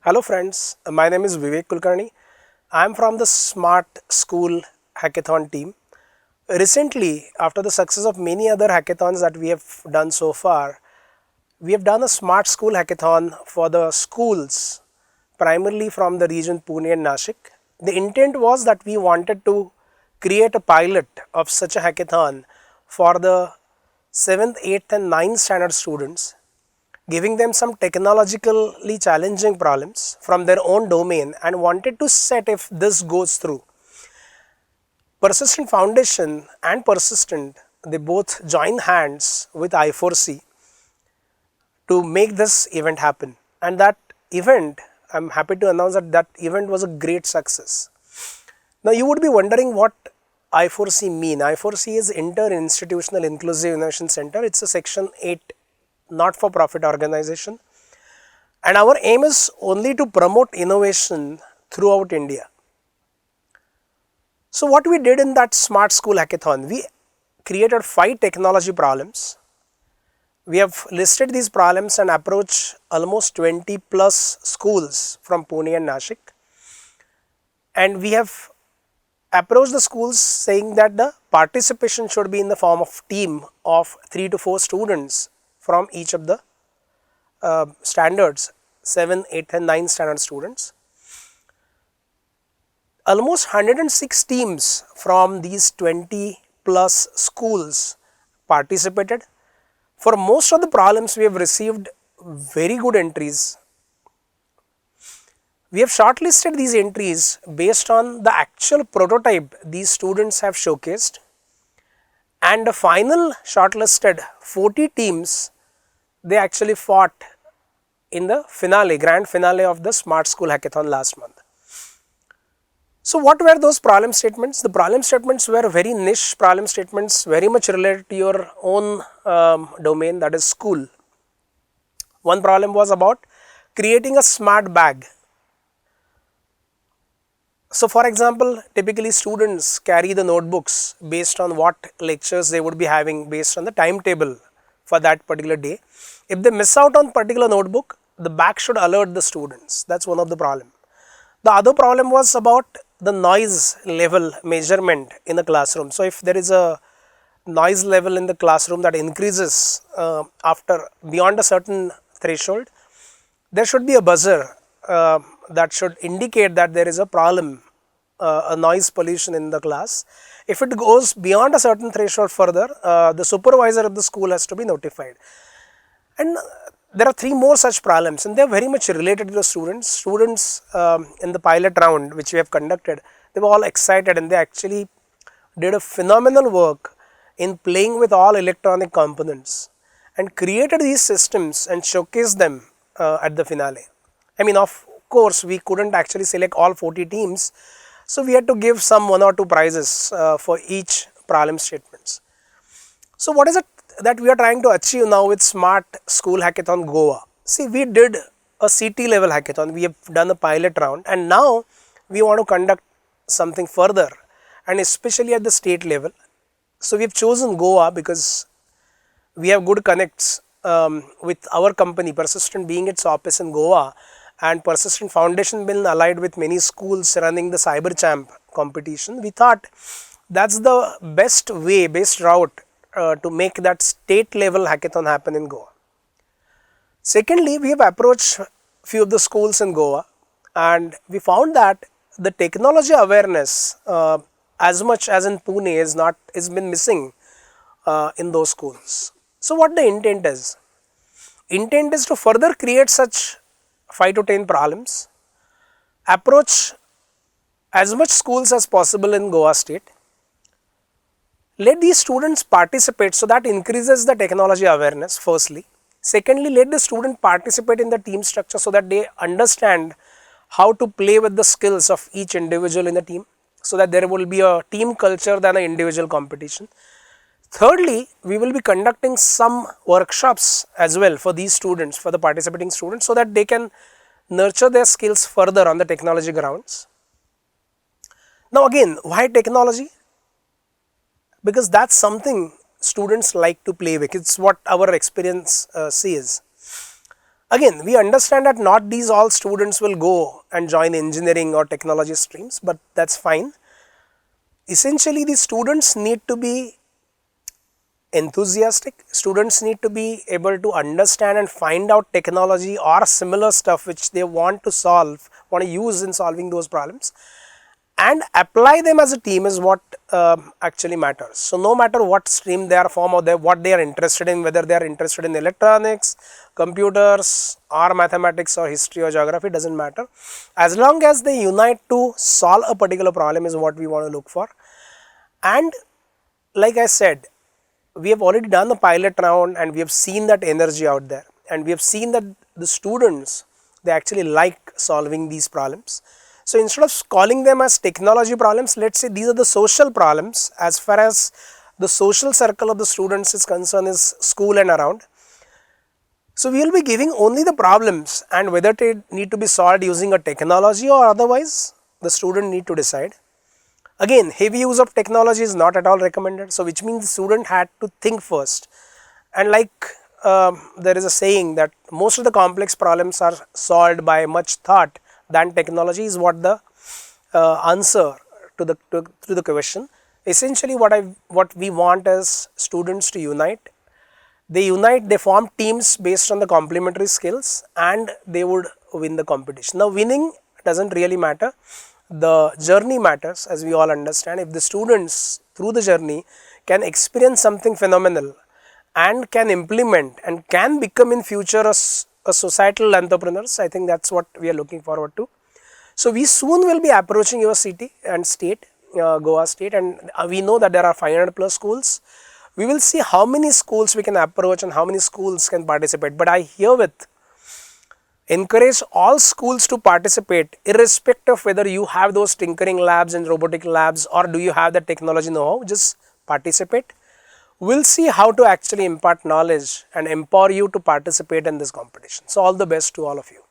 Hello friends, my name is Vivek Kulkarni. I am from the Smart School Hackathon team. Recently, after the success of many other hackathons that we have done so far, we have done a Smart School Hackathon for the schools, primarily from the region Pune and Nashik. The intent was that we wanted to create a pilot of such a hackathon for the 7th, 8th and 9th standard students, giving them some technologically challenging problems from their own domain and wanted to set if this goes through. Persistent Foundation and Persistent, they both join hands with I4C to make this event happen. And that event, I'm happy to announce that that event was a great success. Now you would be wondering what I4C mean. I4C is Inter-Institutional Inclusive Innovation Center. It's a Section 8 not-for-profit organization, and our aim is only to promote innovation throughout India. So what we did in that Smart School Hackathon, we created 5 technology problems. We have listed these problems and approached almost 20 plus schools from Pune and Nashik, and we have approached the schools saying that the participation should be in the form of team of 3 to 4 students from each of the standards, 7, 8 and 9 standard students. Almost 106 teams from these 20 plus schools participated. For most of the problems we have received very good entries. We have shortlisted these entries based on the actual prototype these students have showcased, and the final shortlisted 40 teams, they actually fought in the finale, grand finale of the Smart School Hackathon last month. So what were those problem statements? The problem statements were very niche problem statements, very much related to your own domain, that is school. One problem was about creating a smart bag. So for example, typically students carry the notebooks based on what lectures they would be having based on the timetable for that particular day. If they miss out on particular notebook, the bag should alert the students. That's one of the problem. The other problem was about the noise level measurement in the classroom. So if there is a noise level in the classroom that increases after beyond a certain threshold, there should be a buzzer that should indicate that there is a problem, a noise pollution in the class. If it goes beyond a certain threshold further, the supervisor of the school has to be notified. And there are 3 more such problems, and they are very much related to the students. Students in the pilot round which we have conducted, they were all excited and they actually did a phenomenal work in playing with all electronic components and created these systems and showcased them at the finale. I mean, of course, we couldn't actually select all 40 teams, so we had to give some 1 or 2 prizes for each problem statements. So what is it that we are trying to achieve now with Smart School Hackathon Goa? See, we did a city level hackathon, we have done a pilot round, and now we want to conduct something further, and especially at the state level. So we have chosen Goa because we have good connects with our company, Persistent being its office in Goa, and Persistent Foundation being allied with many schools running the Cyber Champ competition. We thought that's the best way, best route to make that state level hackathon happen in Goa. Secondly, we have approached few of the schools in Goa, and we found that the technology awareness as much as in Pune is been missing in those schools. So what the intent is? Intent is to further create such 5 to 10 problems, approach as much schools as possible in Goa state, let these students participate, so that increases the technology awareness firstly. Secondly, let the student participate in the team structure so that they understand how to play with the skills of each individual in the team, so that there will be a team culture than an individual competition. Thirdly, we will be conducting some workshops as well for these students, for the participating students, so that they can nurture their skills further on the technology grounds. Now again, why technology? Because that's something students like to play with. It's what our experience says. Again, we understand that not these all students will go and join engineering or technology streams, but that's fine. Essentially, the students need to be enthusiastic. Students need to be able to understand and find out technology or similar stuff which they want to solve, want to use in solving those problems, and apply them as a team is what actually matters. So, no matter what stream they are from or what they are interested in, whether they are interested in electronics, computers or mathematics or history or geography, doesn't matter. As long as they unite to solve a particular problem is what we want to look for. And like I said, we have already done the pilot round and we have seen that energy out there, and we have seen that the students, they actually like solving these problems. So, instead of calling them as technology problems, let us say these are the social problems. As far as the social circle of the students is concerned is school and around. So, we will be giving only the problems, and whether they need to be solved using a technology or otherwise, the student need to decide. Again, heavy use of technology is not at all recommended. So, which means the student had to think first, and like there is a saying that most of the complex problems are solved by much thought than technology is what the answer to the question. Essentially, what we want is students to unite. They unite, they form teams based on the complementary skills, and they would win the competition. Now, winning doesn't really matter. The journey matters, as we all understand. If the students through the journey can experience something phenomenal and can implement and can become in future a societal entrepreneurs, I think that's what we are looking forward to. So, we soon will be approaching your city and state, Goa state, and we know that there are 500 plus schools. We will see how many schools we can approach and how many schools can participate, but I herewith encourage all schools to participate, irrespective of whether you have those tinkering labs and robotic labs or do you have the technology know-how. Just participate. We will see how to actually impart knowledge and empower you to participate in this competition. So, all the best to all of you.